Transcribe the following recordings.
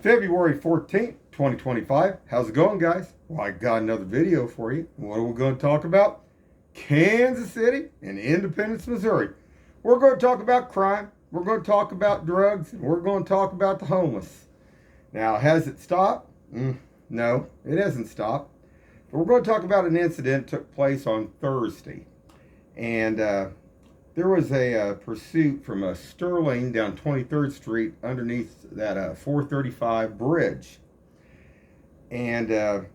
February 14th, 2025. How's it going, guys? Well, I got another video for you. What are we going to talk about? Kansas City and Independence, Missouri. We're going to talk about crime. We're going to talk about drugs. And we're going to talk about the homeless. Now, has it stopped? No, it hasn't stopped. But we're going to talk about an incident that took place on Thursday. And there was a pursuit from Sterling down 23rd Street underneath that 435 bridge. And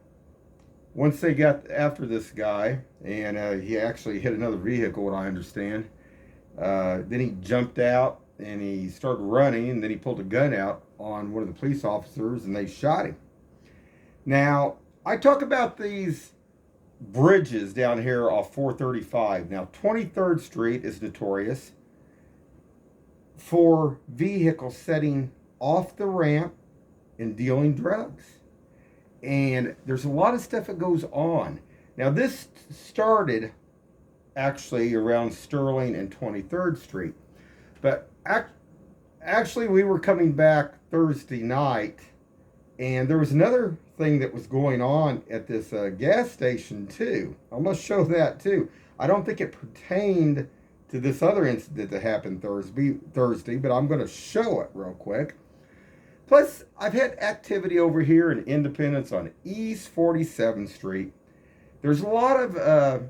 once they got after this guy, and he actually hit another vehicle, what I understand, then he jumped out and he started running, and then he pulled a gun out on one of the police officers and they shot him. Now, I talk about these bridges down here off 435. Now, 23rd Street is notorious for vehicles setting off the ramp and dealing drugs. And there's a lot of stuff that goes on. Now, this started actually around Sterling and 23rd Street. But actually, we were coming back Thursday night, and there was another thing that was going on at this gas station too. I must show that too. I don't think it pertained to this other incident that happened Thursday, but I'm going to show it real quick. Plus, I've had activity over here in Independence on East 47th Street. There's a lot of,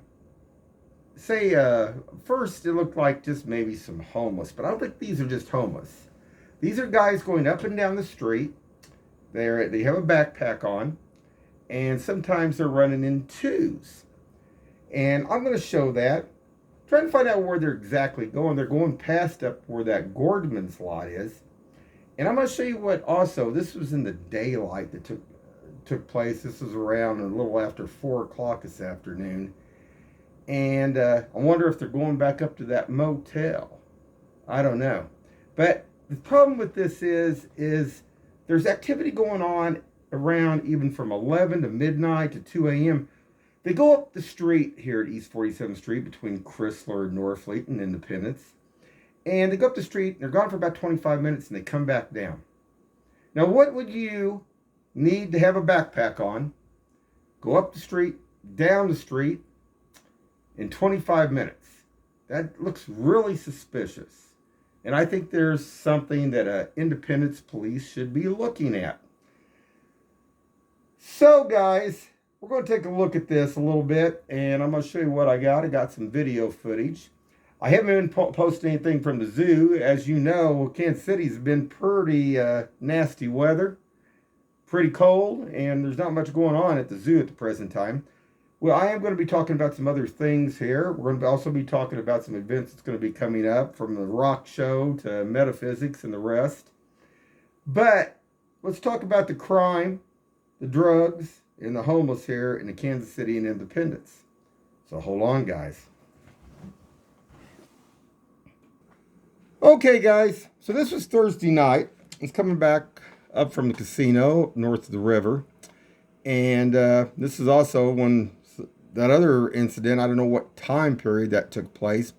first it looked like just maybe some homeless, but I don't think these are just homeless. These are guys going up and down the street. They have a backpack on, and sometimes they're running in twos. And I'm going to show that. Trying to find out where they're exactly going. They're going past up where that Gordman's lot is. And I'm going to show you what also, this was in the daylight that took place. This was around a little after 4 o'clock this afternoon. And I wonder if they're going back up to that motel. I don't know. But the problem with this is there's activity going on around even from 11 to midnight to 2 a.m. They go up the street here at East 47th Street between Chrysler, Northfleet, and Independence. And they go up the street, and they're gone for about 25 minutes, and they come back down. Now, what would you need to have a backpack on? Go up the street, down the street, in 25 minutes. That looks really suspicious. And I think there's something that Independence Police should be looking at. So, guys, we're going to take a look at this a little bit, and I'm going to show you what I got. I got some video footage. I haven't been posting anything from the zoo. As you know, Kansas City's been pretty nasty weather, pretty cold, and there's not much going on at the zoo at the present time. Well, I am going to be talking about some other things here. We're going to also be talking about some events that's going to be coming up, from the rock show to metaphysics and the rest. But let's talk about the crime, the drugs, and the homeless here in the Kansas City and Independence. So hold on, guys. Okay, guys. So this was Thursday night. It's coming back up from the casino north of the river. And this is also when that other incident, I don't know what time period that took place,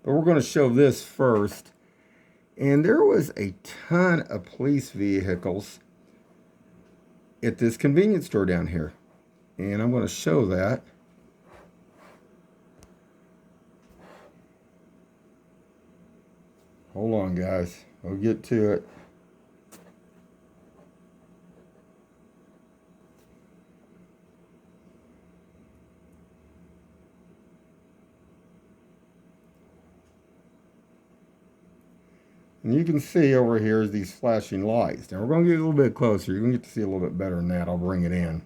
but we're going to show this first. And there was a ton of police vehicles at this convenience store down here. And I'm going to show that. Hold on, guys. I'll get to it. And you can see over here is these flashing lights. Now we're going to get a little bit closer. You're going to get to see a little bit better than that. I'll bring it in.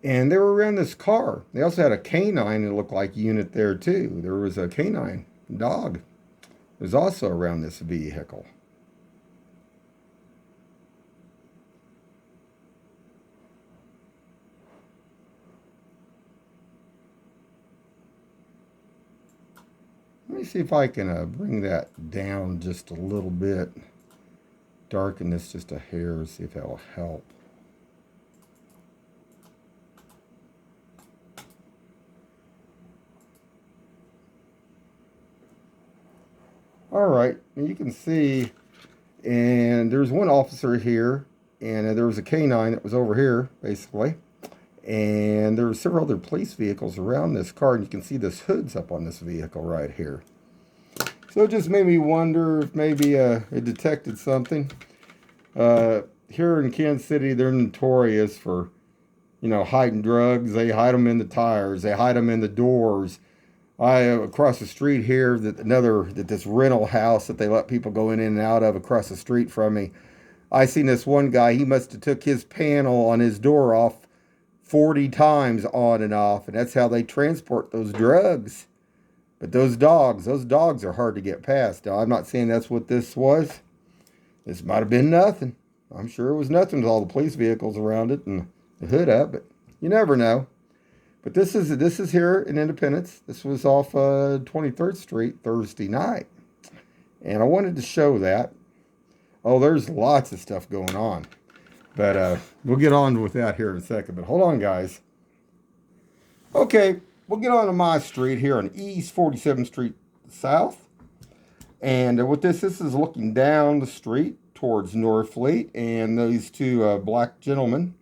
And they were around this car. They also had a canine, it looked like, unit there too. There was a canine dog. It was also around this vehicle. Let me see if I can bring that down just a little bit. Darken this just a hair, see if that will help. All right, and you can see, and and there's one officer here, and there was a canine that was over here, basically. And there were several other police vehicles around this car, and you can see this hood's up on this vehicle right here. So it just made me wonder if maybe it detected something. Here in Kansas City, they're notorious for, hiding drugs. They hide them in the tires. They hide them in the doors. Across the street here, this rental house that they let people go in and out of across the street from me. I seen this one guy. He must have took his panel on his door off 40 times on and off, and that's how they transport those drugs. But those dogs are hard to get past. Now, I'm not saying that's what this was. This might have been nothing. I'm sure it was nothing with all the police vehicles around it and the hood up, but you never know. But this is here in Independence. This was off 23rd Street Thursday night. And I wanted to show that. Oh, there's lots of stuff going on. But we'll get on with that here in a second. But hold on, guys. Okay, we'll get on to my street here on East 47th Street South. And with this is looking down the street towards Northfleet. And these two black gentlemen.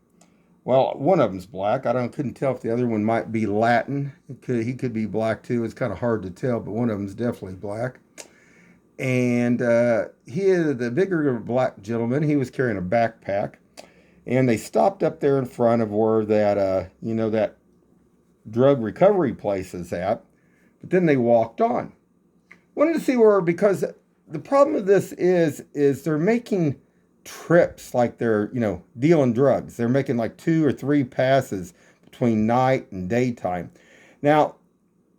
Well, one of them's black. Couldn't tell if the other one might be Latin. He could be black too. It's kind of hard to tell, but one of them's definitely black. And the bigger black gentleman, he was carrying a backpack. And they stopped up there in front of where that, that drug recovery place is at. But then they walked on. Wanted to see because the problem with this is they're making trips like they're, dealing drugs. They're making like 2 or 3 passes between night and daytime. Now,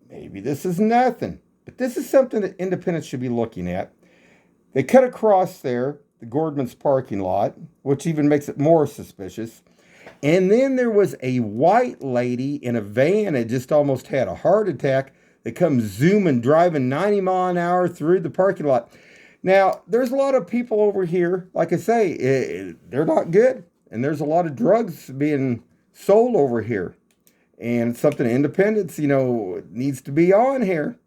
maybe this is nothing, but this is something that Independence should be looking at. They cut across there, the Gordman's parking lot, which even makes it more suspicious. And then there was a white lady in a van that just almost had a heart attack that comes zooming, driving 90 miles an hour through the parking lot. Now, there's a lot of people over here, like I say, they're not good. And there's a lot of drugs being sold over here. And it's something Independence, needs to be on here.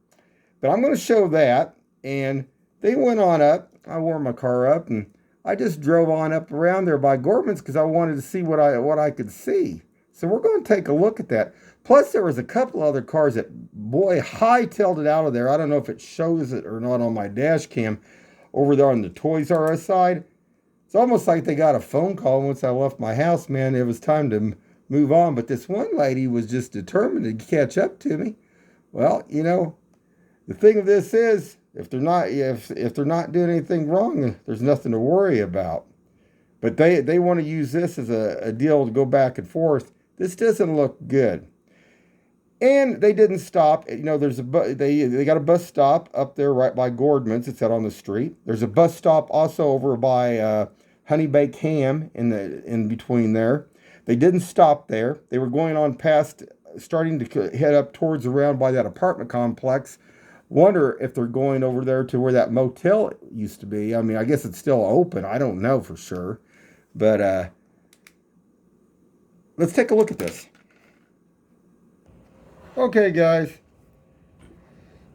But I'm going to show that. And they went on up. I warmed my car up and I just drove on up around there by Gorman's because I wanted to see what I could see. So we're going to take a look at that. Plus, there was a couple other cars that, boy, hightailed it out of there. I don't know if it shows it or not on my dash cam. Over there on the Toys R Us side, it's almost like they got a phone call once I left my house, man. It was time to move on. But this one lady was just determined to catch up to me. Well, the thing of this is, if they're not doing anything wrong, there's nothing to worry about. But they want to use this as a deal to go back and forth. This doesn't look good. And they didn't stop. There's they got a bus stop up there right by Gordman's. It's out on the street. There's a bus stop also over by Honey Baked Ham in between there. They didn't stop there. They were going on past, starting to head up towards around by that apartment complex. Wonder if they're going over there to where that motel used to be. I mean, I guess it's still open. I don't know for sure. But let's take a look at this. Okay, guys.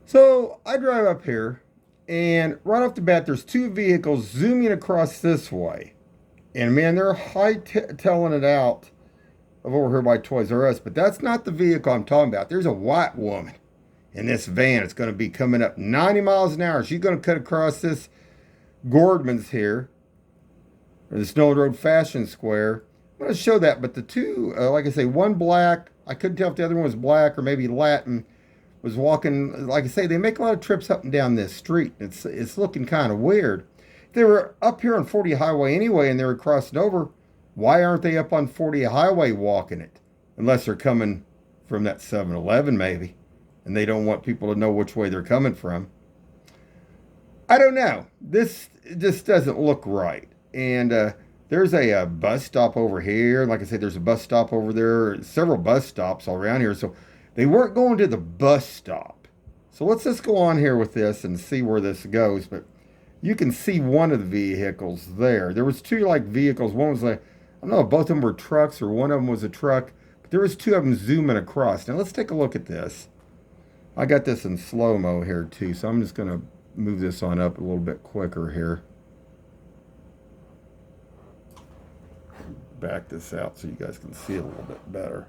So I drive up here, and right off the bat, there's 2 vehicles zooming across this way. And man, they're hightailing it out of over here by Toys R Us. But that's not the vehicle I'm talking about. There's a white woman in this van. It's going to be coming up 90 miles an hour. She's going to cut across this Gordman's here, or the Snow Road Fashion Square. I'm going to show that. But the 2, like I say, one black. I couldn't tell if the other one was black or maybe Latin, was walking. Like I say, they make a lot of trips up and down this street. It's looking kind of weird. They were up here on 40 Highway anyway, and they were crossing over. Why aren't they up on 40 Highway walking it? Unless they're coming from that 7-Eleven maybe, and they don't want people to know which way they're coming from. I don't know. This just doesn't look right. And there's a bus stop over here. Like I said, there's a bus stop over there. Several bus stops all around here. So they weren't going to the bus stop. So let's just go on here with this and see where this goes. But you can see one of the vehicles there. There was 2 vehicles. One was I don't know if both of them were trucks or one of them was a truck. But there was 2 of them zooming across. Now let's take a look at this. I got this in slow-mo here too. So I'm just going to move this on up a little bit quicker here. back this out so you guys can see it a little bit better.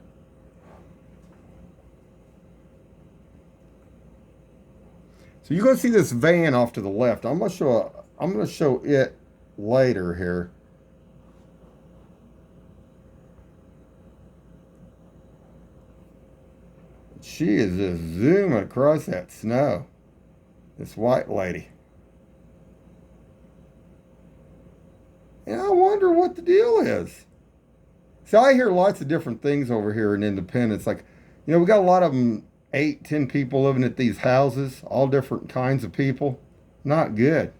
So you're going to see this van off to the left. I'm going to show it later here. She is just zooming across that snow. This white lady. And I wonder what the deal is. So I hear lots of different things over here in Independence. Like, we got a lot of them, 8, 10 people living at these houses, all different kinds of people. Not good.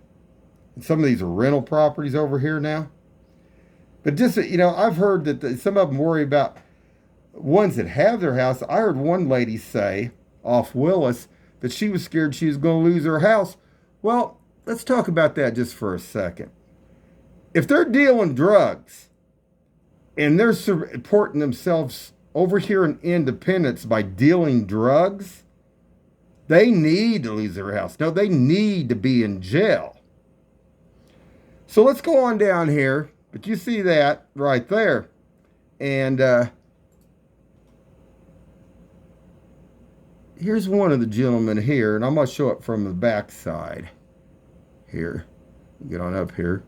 And some of these are rental properties over here now. But just, I've heard that some of them worry about ones that have their house. I heard one lady say off Willis that she was scared she was going to lose her house. Well, let's talk about that just for a second. If they're dealing drugs and they're supporting themselves over here in Independence by dealing drugs, they need to lose their house. No, they need to be in jail. So let's go on down here. But you see that right there. And here's one of the gentlemen here. And I'm going to show it from the back side here. Get on up here.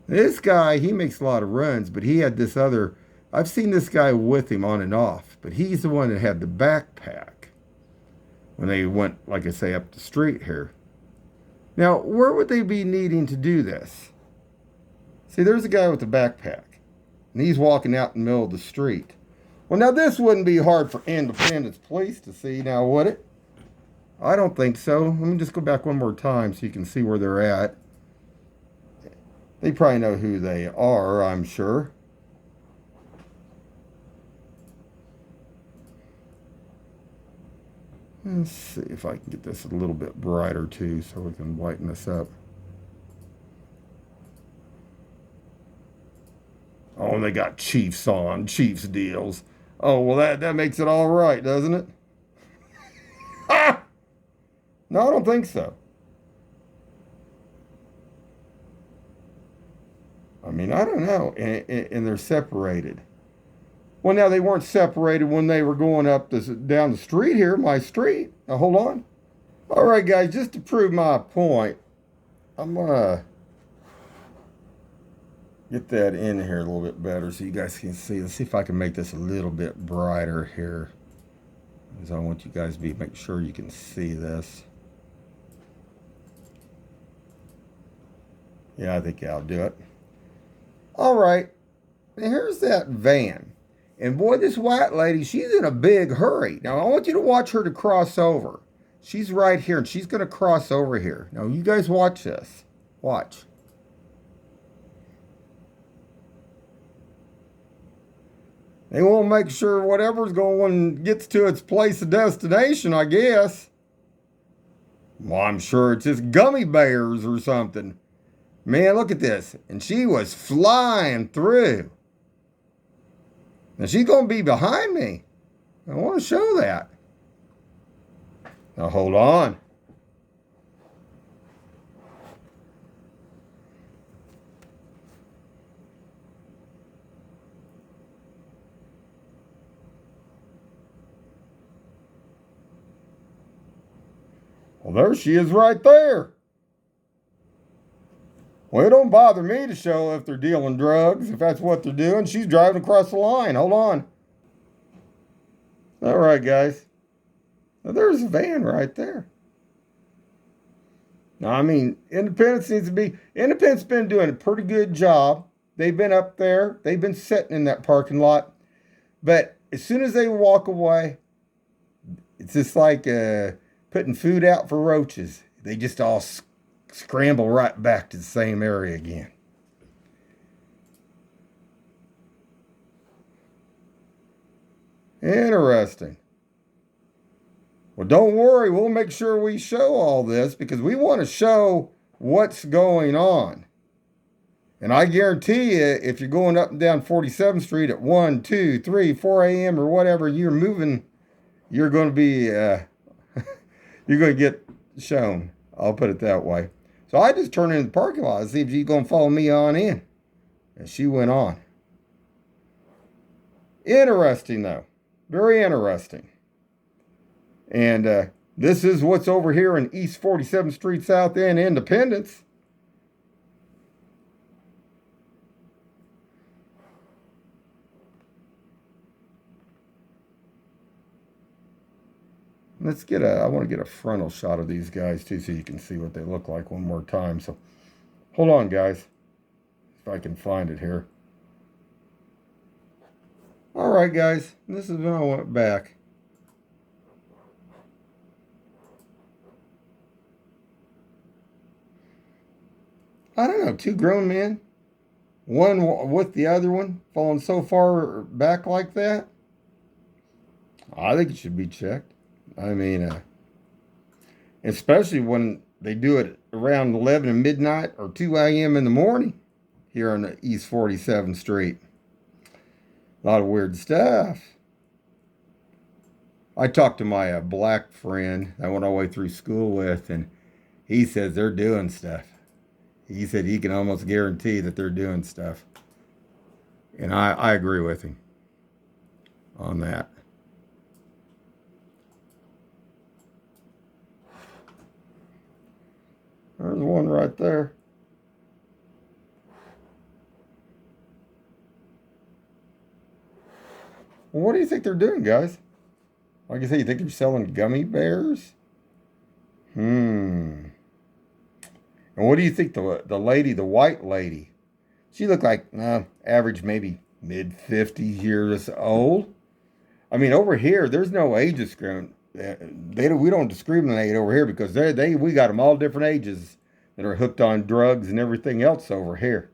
This guy, he makes a lot of runs, but he had this other, I've seen this guy with him on and off, but he's the one that had the backpack when they went, like I say, up the street here. Now, where would they be needing to do this? See, there's a guy with the backpack, and he's walking out in the middle of the street. Well, now this wouldn't be hard for Independence Police to see, now would it? I don't think so. Let me just go back one more time so you can see where they're at. They probably know who they are, I'm sure. Let's see if I can get this a little bit brighter too so we can whiten this up. Oh, and they got Chiefs on, Chiefs deals. Oh, well, that makes it all right, doesn't it? No, I don't think so. I mean, I don't know. And they're separated. Well, now they weren't separated when they were going down the street here, my street. Now, hold on. All right, guys, just to prove my point, I'm going to get that in here a little bit better so you guys can see. Let's see if I can make this a little bit brighter here. Because I want you guys to make sure you can see this. Yeah, I think I'll do it. All right. Now, here's that van. And boy, this white lady, she's in a big hurry. Now, I want you to watch her to cross over. She's right here, and she's going to cross over here. Now, you guys watch this. Watch. They won't make sure whatever's going gets to its place of destination, I guess. Well, I'm sure it's just gummy bears or something. Man, look at this. And she was flying through. Now, she's going to be behind me. I want to show that. Now, hold on. Well, there she is right there. Well, it don't bother me to show if they're dealing drugs, if that's what they're doing. She's driving across the line. Hold on. All right, guys. Now, there's a van right there. Now, I mean, Independence been doing a pretty good job. They've been up there. They've been sitting in that parking lot. But as soon as they walk away, it's just like putting food out for roaches. They just all scramble right back to the same area again. Interesting. Well, don't worry. We'll make sure we show all this because we want to show what's going on. And I guarantee you, if you're going up and down 47th Street at 1, 2, 3, 4 a.m. or whatever you're moving, you're going to be, you're going to get shown. I'll put it that way. So I just turned in the parking lot and see if you're going to follow me on in. And she went on. Interesting, though. Very interesting. And this is what's over here in East 47th Street South in Independence. I want to get a frontal shot of these guys too so you can see what they look like one more time. So hold on, guys, if I can find it here. All right, guys, this is when I went back. I don't know, two grown men, one with the other one, falling so far back like that. I think it should be checked. I mean, especially when they do it around 11 at midnight or 2 a.m. in the morning here on East 47th Street. A lot of weird stuff. I talked to my black friend I went all the way through school with, and he says they're doing stuff. He said he can almost guarantee that they're doing stuff. And I agree with him on that. There's one right there. Well, what do you think they're doing, guys? Like I say, you think they're selling gummy bears? And what do you think the lady, the white lady? She looked like average, maybe mid-50s years old. I mean, over here, there's no age discrimination. We don't discriminate over here because we got them all different ages that are hooked on drugs and everything else over here.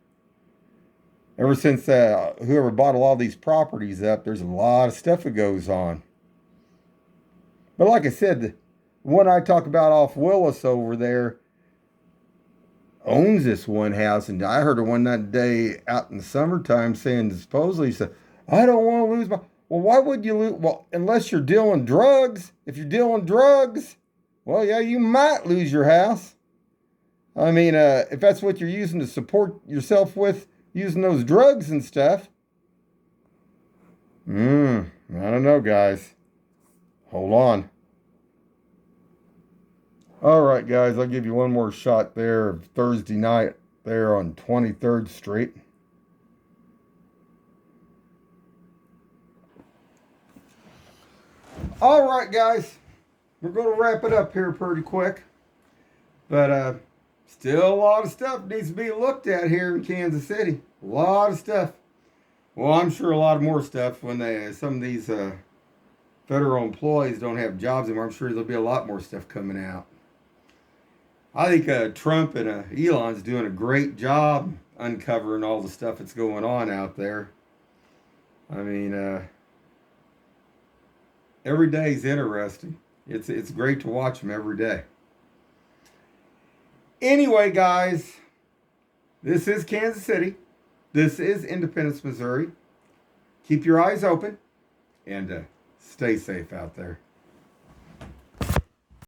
Ever since whoever bought all these properties up, there's a lot of stuff that goes on. But like I said, the one I talk about off Willis over there owns this one house, and I heard her one that day out in the summertime saying supposedly, he said, I don't want to lose my... Well, why would you lose? Well, unless you're dealing drugs. If you're dealing drugs, well, yeah, you might lose your house. I mean, if that's what you're using to support yourself with, using those drugs and stuff. I don't know, guys. Hold on. All right, guys, I'll give you one more shot there of Thursday night there on 23rd Street. All right, guys, we're going to wrap it up here pretty quick. But still a lot of stuff needs to be looked at here in Kansas City. A lot of stuff. Well, I'm sure a lot more stuff when some of these federal employees don't have jobs anymore. I'm sure there'll be a lot more stuff coming out. I think Trump and Elon's doing a great job uncovering all the stuff that's going on out there. I mean, every day is interesting. It's great to watch them every day. Anyway, guys, this is Kansas City. This is Independence, Missouri. Keep your eyes open and stay safe out there.